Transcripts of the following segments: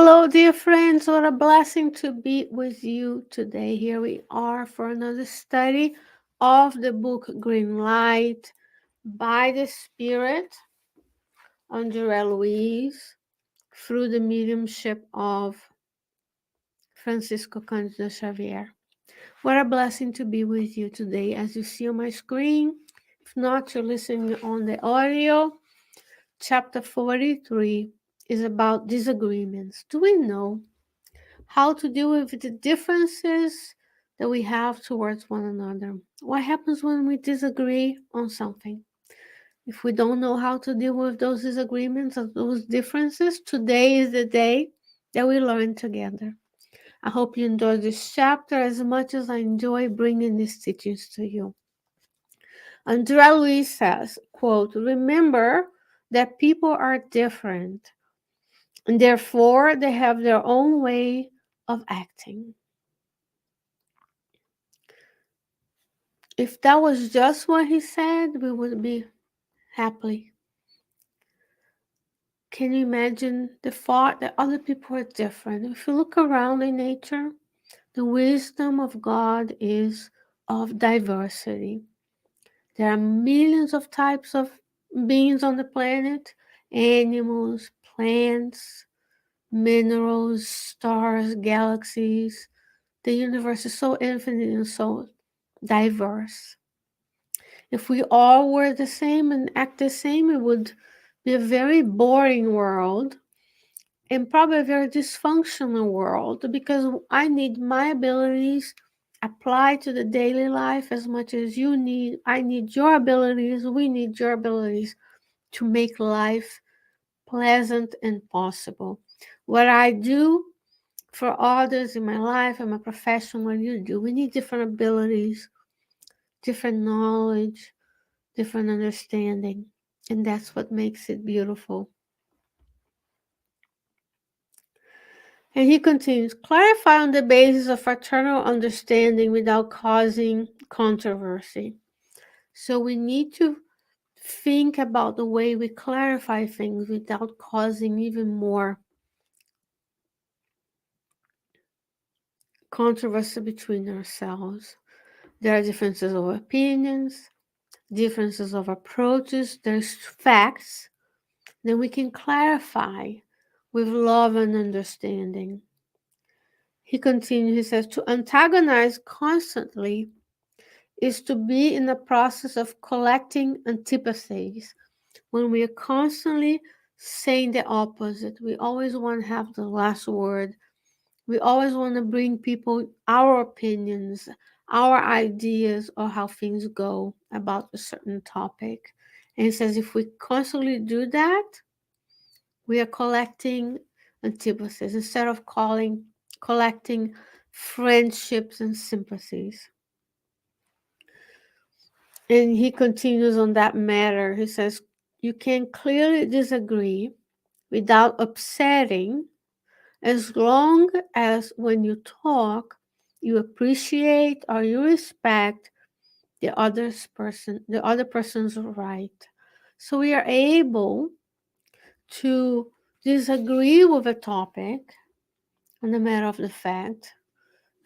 Hello, dear friends. What a blessing to be with you today. Here we are for another study of the book Green Light by the Spirit under Luiz through the mediumship of Francisco Cândido Xavier. What a blessing to be with you today. As you see on my screen, if not, you're listening on the audio. Chapter 43 is about disagreements. Do we know how to deal with the differences that we have towards one another? What happens when we disagree on something? If we don't know how to deal with those disagreements or those differences, today is the day that we learn together. I hope you enjoy this chapter as much as I enjoy bringing these teachings to you. Andrea Luiz says, quote, remember that people are different and therefore they have their own way of acting. If that was just what he said, we would be happy. Can you imagine the thought that other people are different? If you look around in nature, the wisdom of God is of diversity. There are millions of types of beings on the planet, animals, plants, minerals, stars, galaxies. The universe is so infinite and so diverse. If we all were the same and act the same, it would be a very boring world and probably a very dysfunctional world, because I need my abilities applied to the daily life as much as you need. I need your abilities. We need your abilities to make life pleasant and possible. What I do for others in my life and my profession, what you do, we need different abilities, different knowledge, different understanding. And that's what makes it beautiful. And he continues, clarify on the basis of fraternal understanding without causing controversy. So we need to think about the way we clarify things without causing even more controversy between ourselves. There are differences of opinions, differences of approaches, there's facts. Then we can clarify with love and understanding. He continues, he says, to antagonize constantly is to be in the process of collecting antipathies. When we are constantly saying the opposite, we always want to have the last word. We always want to bring people our opinions, our ideas, or how things go about a certain topic. And he says if we constantly do that, we are collecting antipathies instead of collecting friendships and sympathies. And he continues on that matter. He says, you can clearly disagree without upsetting as long as when you talk, you appreciate or you respect the other person's right. So we are able to disagree with a topic on the matter of the fact.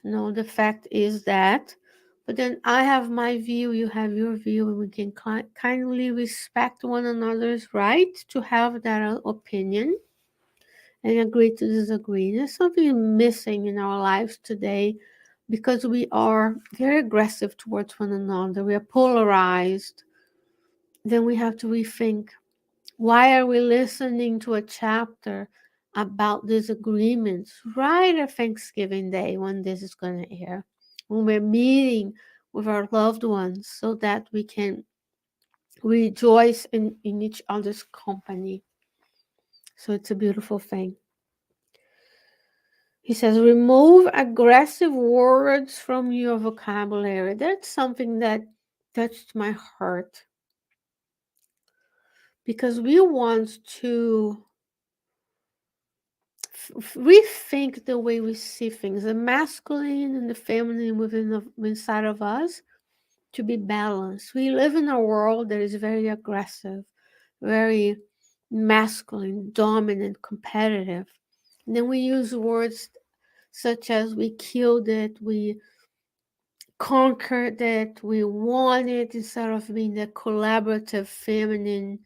No, the fact is that, but then I have my view, you have your view, and we can kindly respect one another's right to have that opinion and agree to disagree. There's something missing in our lives today because we are very aggressive towards one another. We are polarized. Then we have to rethink, why are we listening to a chapter about disagreements right at Thanksgiving Day when this is going to air? When we're meeting with our loved ones so that we can rejoice in each other's company. So it's a beautiful thing. He says, remove aggressive words from your vocabulary. That's something that touched my heart because we want to rethink the way we see things, the masculine and the feminine inside of us, to be balanced. We live in a world that is very aggressive, very masculine, dominant, competitive. Then we use words such as we killed it, we conquered it, we won it, instead of being the collaborative feminine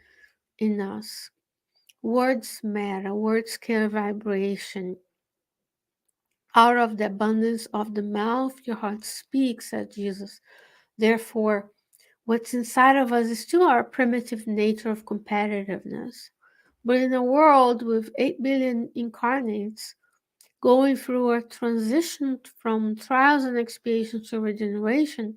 in us. Words matter, words carry vibration. Out of the abundance of the mouth, your heart speaks, said Jesus. Therefore, what's inside of us is still our primitive nature of competitiveness. But in a world with 8 billion incarnates going through a transition from trials and expiations to regeneration,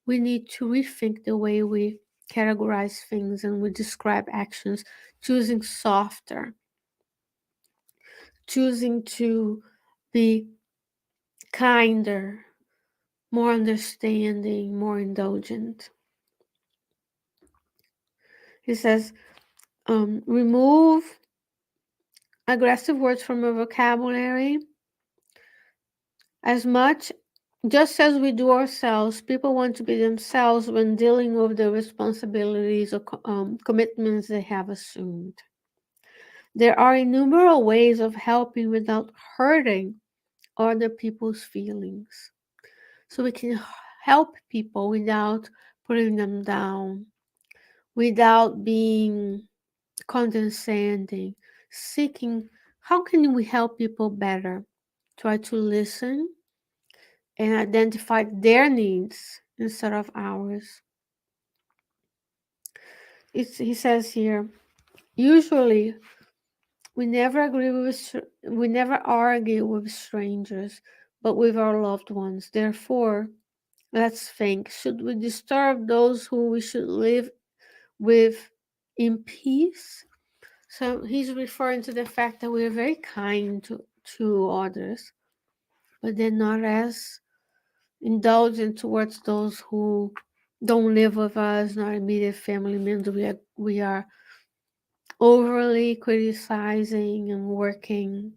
we need to rethink the way we categorize things and we describe actions, choosing softer, choosing to be kinder, more understanding, more indulgent. He says, remove aggressive words from your vocabulary as much just as we do ourselves. People want to be themselves when dealing with the responsibilities or commitments they have assumed. There are innumerable ways of helping without hurting other people's feelings. So we can help people without putting them down, without being condescending, seeking how can we help people better? Try to listen and identify their needs instead of ours. He says here, usually we never argue with strangers, but with our loved ones. Therefore, let's think, should we disturb those who we should live with in peace? So he's referring to the fact that we're very kind to others, but they're not as indulgent towards those who don't live with us, not immediate family members. We are overly criticizing and working